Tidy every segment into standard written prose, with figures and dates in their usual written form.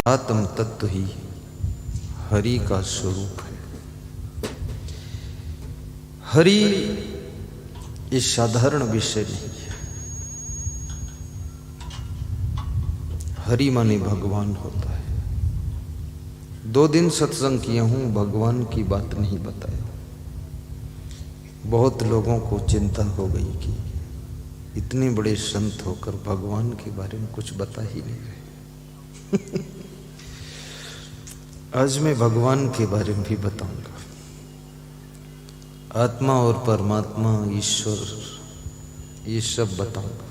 आत्म तत्व ही हरि का स्वरूप है। हरि ये साधारण विषय नहीं है। हरि माने भगवान होता है। 2 दिन सत्संग किया हूं, भगवान की बात नहीं बताया। बहुत लोगों को चिंता हो गई कि इतने बड़े संत होकर भगवान के बारे में कुछ बता ही नहीं रहे। आज मैं भगवान के बारे में भी बताऊंगा। आत्मा और परमात्मा, ईश्वर, ये सब बताऊंगा।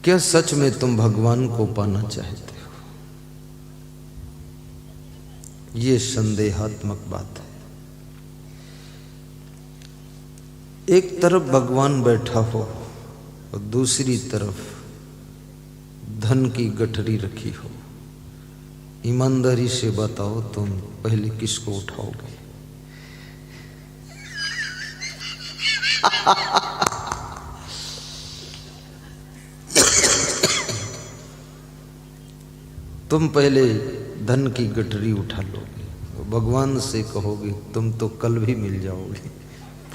क्या सच में तुम भगवान को पाना चाहते हो? ये संदेहात्मक बात है। एक तरफ भगवान बैठा हो और दूसरी तरफ धन की गठरी रखी हो। ईमानदारी से बताओ, तुम पहले किसको उठाओगे? तुम पहले धन की गठरी उठा लोगे, भगवान से कहोगे तुम तो कल भी मिल जाओगे,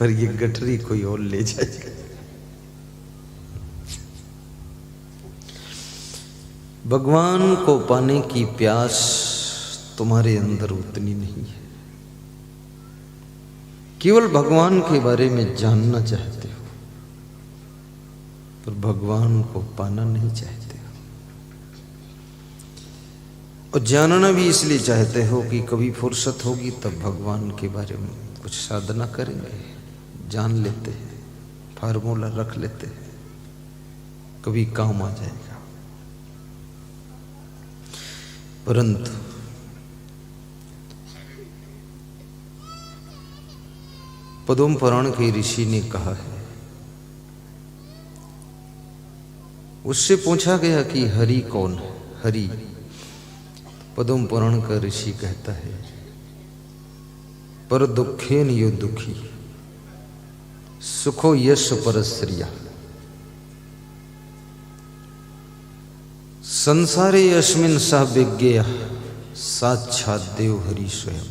पर ये गठरी कोई और ले जाएगा। भगवान को पाने की प्यास तुम्हारे अंदर उतनी नहीं है। केवल भगवान के बारे में जानना चाहते हो, पर भगवान को पाना नहीं चाहते हो। और जानना भी इसलिए चाहते हो कि कभी फुर्सत होगी तब भगवान के बारे में कुछ साधना करेंगे, जान लेते हैं, फार्मूला रख लेते हैं, कभी काम आ जाएगा। परंतु पद्म पुराण के ऋषि ने कहा है, उससे पूछा गया कि हरि कौन है? हरि, पद्म पुराण का ऋषि कहता है, पर दुखेन यो दुखी, सुखो यश परस्त्रिया, संसारे अस्मिन् सह विज्ञेय साक्षात देव हरि स्वयं।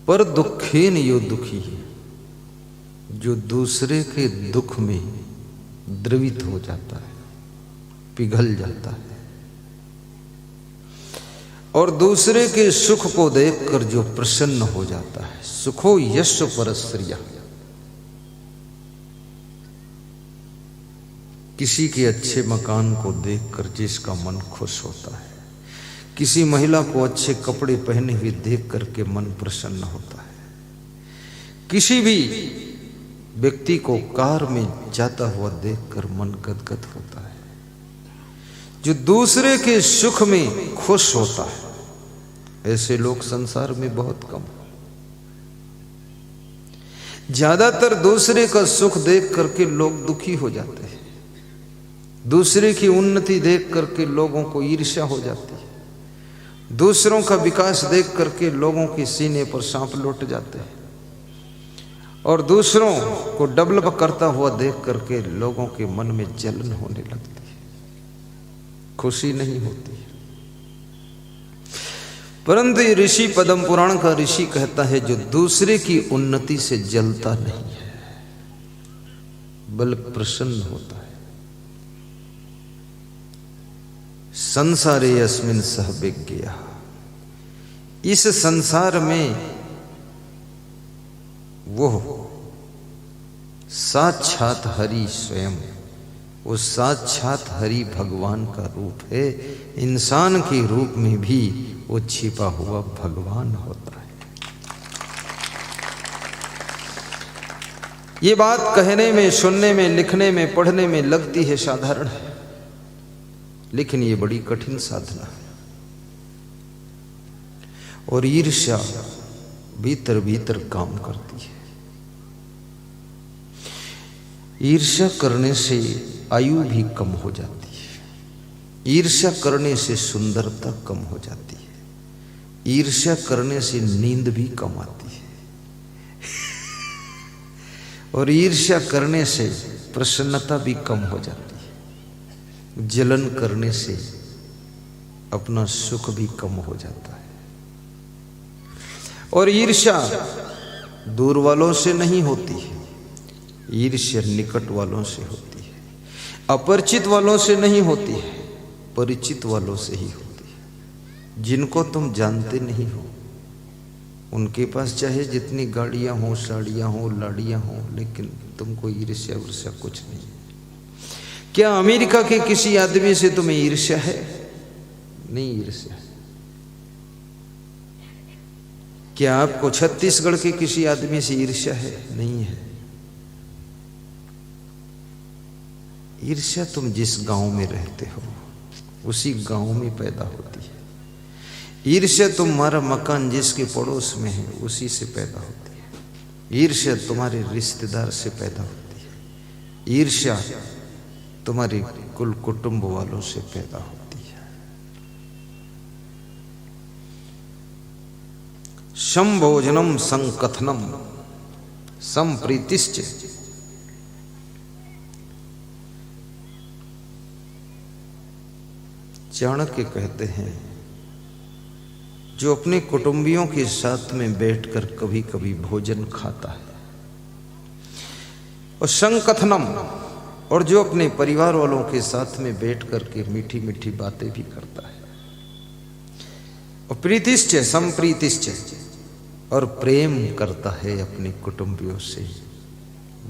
पर दुखेन यो दुखी, जो दूसरे के दुख में द्रवित हो जाता है, पिघल जाता है, और दूसरे के सुख को देखकर जो प्रसन्न हो जाता है, सुखो यश परस्त्रिया। किसी के अच्छे मकान को देखकर जिसका मन खुश होता है, किसी महिला को अच्छे कपड़े पहने हुए देख करके मन प्रसन्न होता है, किसी भी व्यक्ति को कार में जाता हुआ देखकर मन गदगद होता है। जो दूसरे के सुख में खुश होता है, ऐसे लोग संसार में बहुत कम। ज्यादातर दूसरे का सुख देख करके लोग दुखी हो जाते हैं। दूसरे की उन्नति देख करके लोगों को ईर्ष्या हो जाती है। दूसरों का विकास देख करके लोगों के सीने पर सांप लौट जाते हैं, और दूसरों को डेवलप करता हुआ देख करके लोगों के मन में जलन होने लगती है, खुशी नहीं होती है। परंतु ये ऋषि, पद्म पुराण का ऋषि कहता है, जो दूसरे की उन्नति से जलता नहीं है, बल्कि प्रसन्न होता है। संसारे अस्मिन् सह विज्ञेय, इस संसार में वो साक्षात हरि स्वयं, वो साक्षात हरि भगवान का रूप है। इंसान के रूप में भी वो छिपा हुआ भगवान होता है। ये बात कहने में, सुनने में, लिखने में, पढ़ने में लगती है साधारण है, लेकिन ये बड़ी कठिन साधना है। और ईर्ष्या भीतर भीतर काम करती है। ईर्ष्या करने से आयु भी कम हो जाती है। ईर्ष्या करने से सुंदरता कम हो जाती है। ईर्ष्या करने से नींद भी कम आती है। और ईर्ष्या करने से प्रसन्नता भी कम हो जाती है। जलन करने से अपना सुख भी कम हो जाता है। और ईर्ष्या दूर वालों से नहीं होती है, ईर्ष्या निकट वालों से होती है। अपरिचित वालों से नहीं होती है, परिचित वालों से ही होती है। जिनको तुम जानते नहीं हो, उनके पास चाहे जितनी गाड़ियां हो, साड़ियां हो, लाड़ियां हो, लेकिन तुमको ईर्ष्या उर्ष्या कुछ नहीं। क्या अमेरिका के किसी आदमी से तुम्हें ईर्ष्या है? नहीं ईर्ष्या। क्या आपको छत्तीसगढ़ के किसी आदमी से ईर्ष्या है? नहीं है। ईर्ष्या तुम जिस गांव में रहते हो उसी गांव में पैदा होती है। ईर्ष्या तुम्हारा मकान जिसके पड़ोस में है उसी से पैदा होती है। ईर्ष्या तुम्हारे रिश्तेदार से पैदा होती है। ईर्ष्या तुम्हारे कुल कुटुंब वालों से पैदा होती है। संभोजनम संकथनम संप्रीतिश्च। चाणक्य कहते हैं, जो अपने कुटुंबियों के साथ में बैठकर कभी कभी भोजन खाता है, और संकथनम, और जो अपने परिवार वालों के साथ में बैठकर के मीठी मीठी बातें भी करता है, और प्रीतिश्च संप्रीतिश्च, और प्रेम करता है अपने कुटुंबियों से,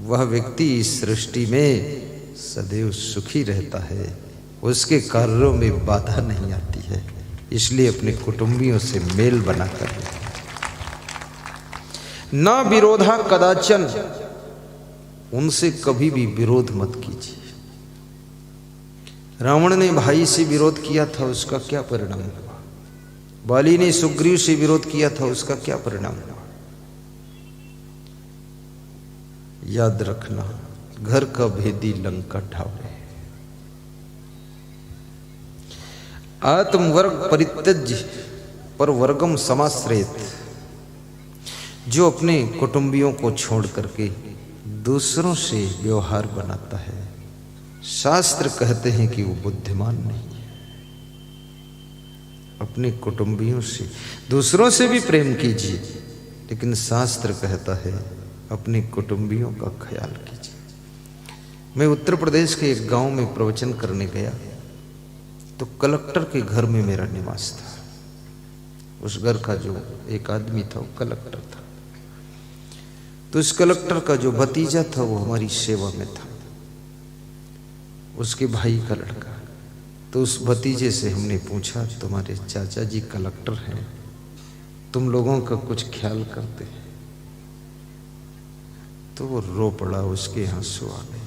वह व्यक्ति इस सृष्टि में सदैव सुखी रहता है। उसके कार्यों में बाधा नहीं आती है। इसलिए अपने कुटुंबियों से मेल बनाकर ना विरोधा कदाचन, उनसे कभी भी विरोध मत कीजिए। रावण ने भाई से विरोध किया था, उसका क्या परिणाम हुआ? बाली ने सुग्रीव से विरोध किया था, उसका क्या परिणाम हुआ? याद रखना, घर का भेदी लंका ढावे। आत्मवर्ग परित्यज्य पर वर्गम समाश्रयेत। जो अपने कुटुंबियों को छोड़ करके दूसरों से व्यवहार बनाता है, शास्त्र कहते हैं कि वो बुद्धिमान नहीं है। अपने कुटुंबियों से, दूसरों से भी प्रेम कीजिए, लेकिन शास्त्र कहता है अपने कुटुंबियों का ख्याल कीजिए। मैं उत्तर प्रदेश के एक गांव में प्रवचन करने गया, तो कलेक्टर के घर में मेरा निवास था। उस घर का जो एक आदमी था वो कलेक्टर था। तो इस कलेक्टर का जो भतीजा था वो हमारी सेवा में था, उसके भाई का लड़का। तो उस भतीजे से हमने पूछा, तुम्हारे चाचा जी कलेक्टर हैं, तुम लोगों का कुछ ख्याल करते हैं? तो वो रो पड़ा, उसके आंसू आ गए।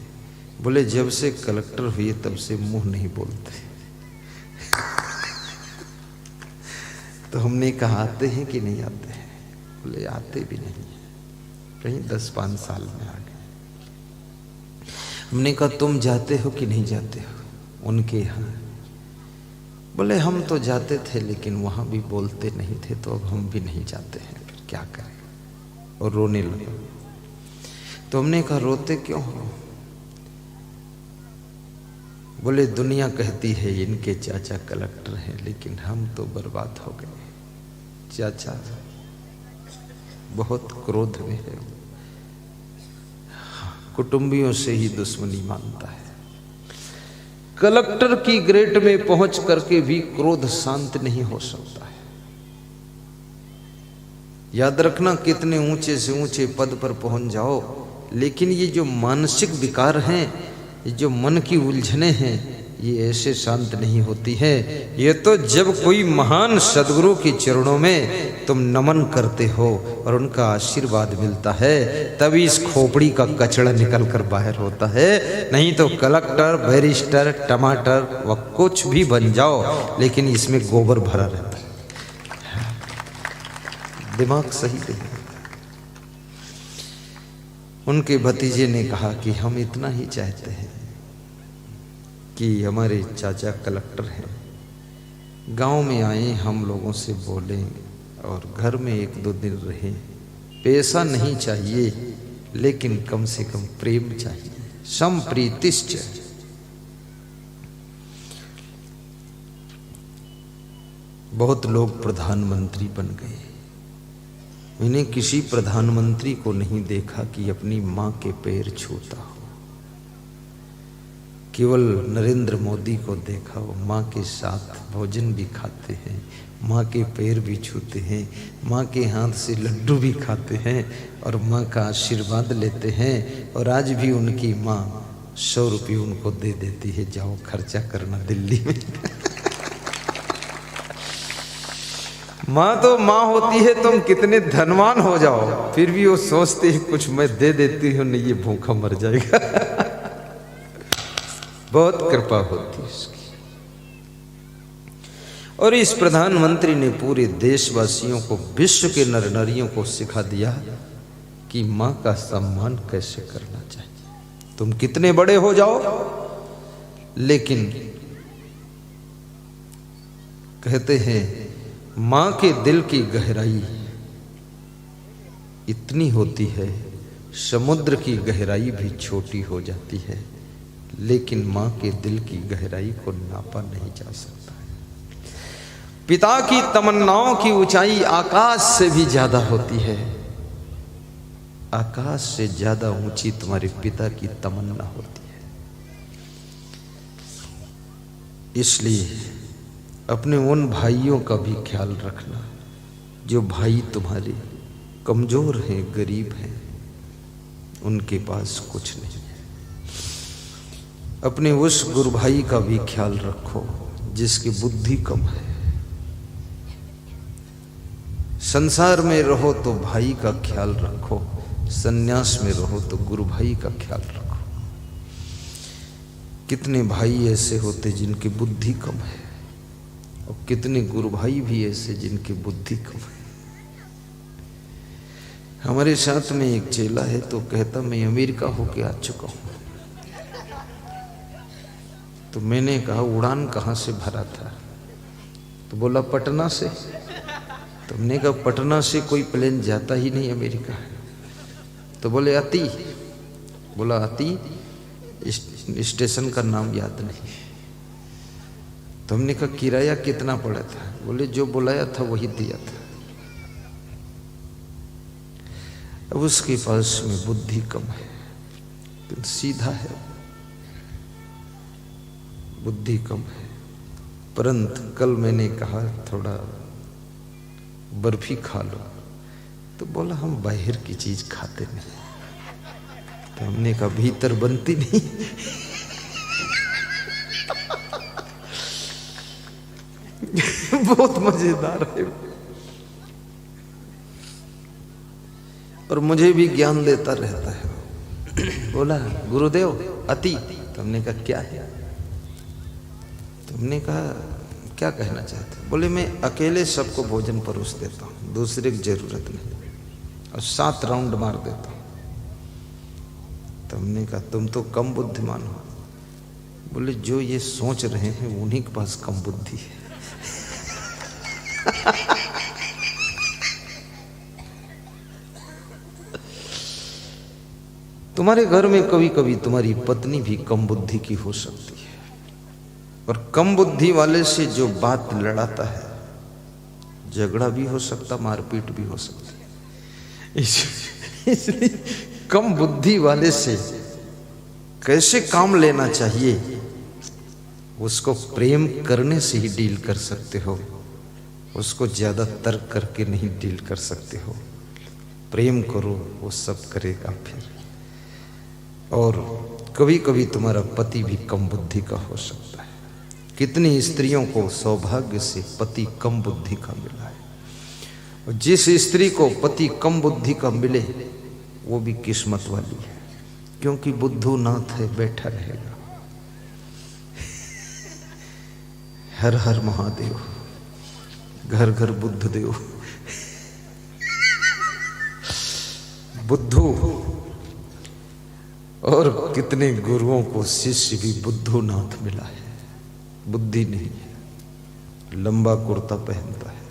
बोले जब से कलेक्टर हुए तब से मुंह नहीं बोलते। तो हमने कहा आते हैं कि नहीं आते हैं? बोले आते भी नहीं, कहीं 10-5 साल में आ गए। हमने कहा तुम जाते हो कि नहीं जाते हो उनके यहाँ? बोले हम तो जाते थे, लेकिन वहाँ भी बोलते नहीं थे, तो अब हम भी नहीं जाते हैं, फिर क्या करें? और रोने लगे। तो हमने कहा रोते क्यों हो? बोले दुनिया कहती है इनके चाचा कलेक्टर हैं, लेकिन हम तो बर्बाद हो गए। चाचा बहुत क्रोध में है, कुटुंबियों से ही दुश्मनी मानता है। कलेक्टर की ग्रेड में पहुंच करके भी क्रोध शांत नहीं हो सकता है। याद रखना, कितने ऊंचे से ऊंचे पद पर पहुंच जाओ, लेकिन ये जो मानसिक विकार हैं, ये जो मन की उलझने हैं, ये ऐसे शांत नहीं होती है। ये तो जब कोई महान सदगुरु के चरणों में तुम नमन करते हो और उनका आशीर्वाद मिलता है, तभी इस खोपड़ी का कचड़ा निकल कर बाहर होता है। नहीं तो कलेक्टर, बैरिस्टर, टमाटर व कुछ भी बन जाओ, लेकिन इसमें गोबर भरा रहता है। दिमाग सही नहीं। उनके भतीजे ने कहा कि हम इतना ही चाहते हैं कि हमारे चाचा कलेक्टर हैं, गांव में आए, हम लोगों से बोलें और घर में 1-2 दिन रहें। पैसा नहीं चाहिए, लेकिन कम से कम प्रेम चाहिए। संप्रीतिश्च। बहुत लोग प्रधानमंत्री बन गए, मैंने किसी प्रधानमंत्री को नहीं देखा कि अपनी मां के पैर छूता हो। केवल नरेंद्र मोदी को देखा, वो माँ के साथ भोजन भी खाते हैं, माँ के पैर भी छूते हैं, माँ के हाथ से लड्डू भी खाते हैं और माँ का आशीर्वाद लेते हैं। और आज भी उनकी माँ 100 रुपये उनको दे देती है, जाओ खर्चा करना दिल्ली में। माँ तो माँ होती है, तुम कितने धनवान हो जाओ फिर भी वो सोचते हैं कुछ मैं दे देती हूँ, नहीं ये भूखा मर जाएगा। बहुत कृपा होती है उसकी। और इस प्रधानमंत्री ने पूरे देशवासियों को, विश्व के नर नारियों को सिखा दिया कि मां का सम्मान कैसे करना चाहिए। तुम कितने बड़े हो जाओ, लेकिन कहते हैं मां के दिल की गहराई इतनी होती है, समुद्र की गहराई भी छोटी हो जाती है, लेकिन मां के दिल की गहराई को नापा नहीं जा सकता है। पिता की तमन्नाओं की ऊंचाई आकाश से भी ज्यादा होती है। आकाश से ज्यादा ऊंची तुम्हारे पिता की तमन्ना होती है। इसलिए अपने उन भाइयों का भी ख्याल रखना जो भाई तुम्हारे कमजोर हैं, गरीब हैं, उनके पास कुछ नहीं है। अपने उस गुरु भाई का भी ख्याल रखो जिसकी बुद्धि कम है। संसार में रहो तो भाई का ख्याल रखो, संन्यास में रहो तो गुरु भाई का ख्याल रखो। कितने भाई ऐसे होते जिनकी बुद्धि कम है, और कितने गुरु भाई भी ऐसे जिनकी बुद्धि कम है। हमारे साथ में एक चेला है तो कहता मैं अमेरिका होके आ चुका हूं। तो मैंने कहा उड़ान कहाँ से भरा था? तो बोला पटना से। तो हमने कहा पटना से कोई प्लेन जाता ही नहीं अमेरिका। तो बोले अति। बोला अति स्टेशन का नाम याद नहीं। तो हमने कहा किराया कितना पड़ा था? बोले जो बुलाया था वही दिया था। अब उसके पास में बुद्धि कम है, तो सीधा है, बुद्धि कम है। परंतु कल मैंने कहा थोड़ा बर्फी खा लो, तो बोला हम बाहर की चीज खाते नहीं। तो हमने कहा भीतर बनती नहीं। बहुत मजेदार है और मुझे भी ज्ञान देता रहता है। बोला गुरुदेव अति। तो हमने कहा क्या है? तो हमने कहा क्या कहना चाहते? बोले मैं अकेले सबको भोजन परोस देता हूँ, दूसरे की जरूरत नहीं, और 7 राउंड मार देता हूँ। तो हमने कहा तुम तो कम बुद्धिमान हो। बोले जो ये सोच रहे हैं उन्हीं के पास कम बुद्धि है। तुम्हारे घर में कभी कभी तुम्हारी पत्नी भी कम बुद्धि की हो सकती है, और कम बुद्धि वाले से जो बात लड़ाता है, झगड़ा भी हो सकता, मारपीट भी हो सकती है। इसलिए कम बुद्धि वाले से कैसे काम लेना चाहिए, उसको प्रेम करने से ही डील कर सकते हो, उसको ज्यादा तर्क करके नहीं डील कर सकते हो। प्रेम करो, वो सब करेगा फिर। और कभी कभी तुम्हारा पति भी कम बुद्धि का हो सकता है। कितनी स्त्रियों को सौभाग्य से पति कम बुद्धि का मिला है, और जिस स्त्री को पति कम बुद्धि का मिले वो भी किस्मत वाली है, क्योंकि बुद्धू नाथ है, बैठा रहेगा। हर हर महादेव, घर घर बुद्ध देव। बुद्धू, और कितने गुरुओं को शिष्य भी बुद्धू नाथ मिला है, बुद्धि नहीं है। लंबा कुर्ता पहनता है,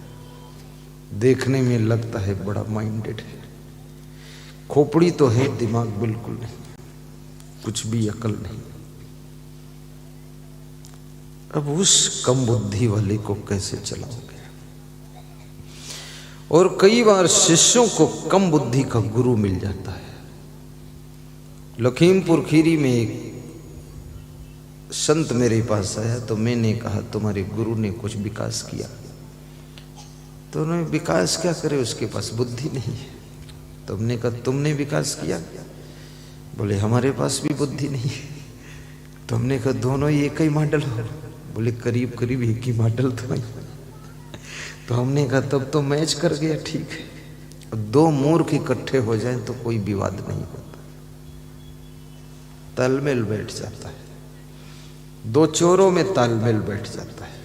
देखने में लगता है बड़ा माइंडेड है, खोपड़ी तो है, दिमाग बिल्कुल नहीं। कुछ भी अकल नहीं। अब उस कम बुद्धि वाले को कैसे चलाओगे? और कई बार शिष्यों को कम बुद्धि का गुरु मिल जाता है। लखीमपुर खीरी में एक संत मेरे पास आया तो मैंने कहा तुम्हारे गुरु ने कुछ विकास किया? तो उन्होंने विकास क्या करे, उसके पास बुद्धि नहीं है। तो हमने कहा तुमने विकास किया? बोले हमारे पास भी बुद्धि नहीं है। तो हमने कहा दोनों ही एक ही मॉडल हो? बोले करीब करीब एक ही मॉडल तो है। तो हमने कहा तब तो मैच कर गया, ठीक है। दो मूर्ख इकट्ठे हो जाए तो कोई विवाद नहीं होता, तालमेल बैठ जाता है। दो चोरों में तालमेल बैठ जाता है।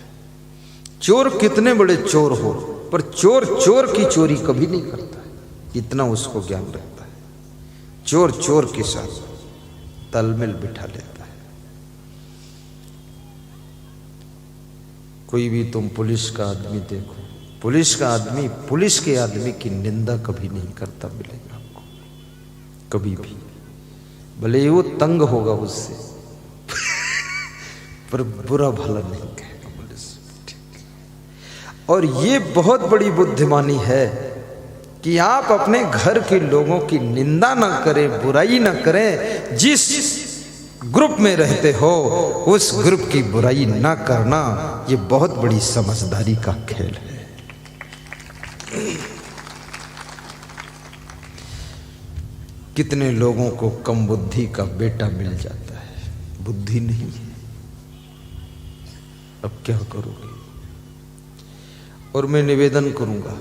चोर कितने बड़े चोर हो, पर चोर चोर की चोरी कभी नहीं करता है, इतना उसको ज्ञान रहता है। चोर चोर के साथ तालमेल बिठा लेता है। कोई भी तुम पुलिस का आदमी देखो, पुलिस का आदमी पुलिस के आदमी की निंदा कभी नहीं करता मिलेगा आपको, कभी भी। भले वो तंग होगा उससे, पर बुरा भला नहीं कहेगा पुलिस। और ये बहुत बड़ी बुद्धिमानी है कि आप अपने घर के लोगों की निंदा ना करें, बुराई ना करें। जिस ग्रुप में रहते हो उस ग्रुप की बुराई ना करना, ये बहुत बड़ी समझदारी का खेल है। कितने लोगों को कम बुद्धि का बेटा मिल जाता है, बुद्धि नहीं है, अब क्या करोगे? और मैं निवेदन करूंगा,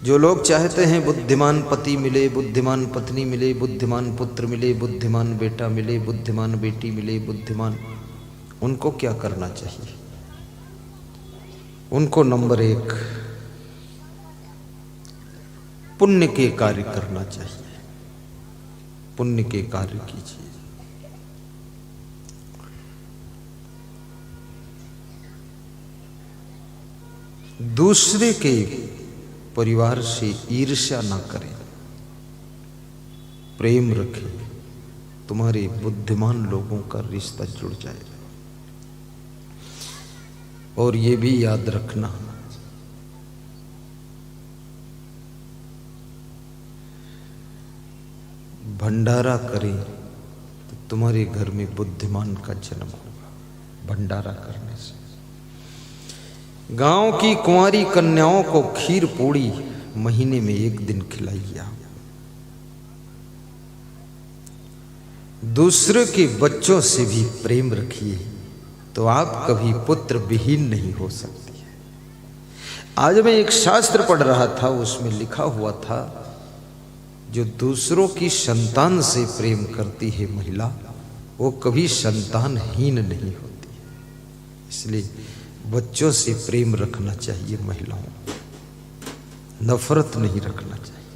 जो लोग चाहते हैं बुद्धिमान पति मिले, बुद्धिमान पत्नी मिले, बुद्धिमान पुत्र मिले, बुद्धिमान बेटा मिले, बुद्धिमान बेटी मिले, बुद्धिमान, उनको क्या करना चाहिए? उनको नंबर 1 पुण्य के कार्य करना चाहिए। पुण्य के कार्य कीजिए। दूसरे के परिवार से ईर्ष्या ना करें, प्रेम रखें, तुम्हारे बुद्धिमान लोगों का रिश्ता जुड़ जाएगा। और ये भी याद रखना, भंडारा करें तो तुम्हारे घर में बुद्धिमान का जन्म होगा। भंडारा करने से गांव की कुंवारी कन्याओं को खीर पूड़ी महीने में 1 दिन खिलाइए। दूसरे के बच्चों से भी प्रेम रखिए तो आप कभी पुत्र विहीन नहीं हो सकती है। आज मैं एक शास्त्र पढ़ रहा था, उसमें लिखा हुआ था जो दूसरों की संतान से प्रेम करती है महिला, वो कभी संतानहीन नहीं होती है। इसलिए बच्चों से प्रेम रखना चाहिए महिलाओं, नफरत नहीं रखना चाहिए।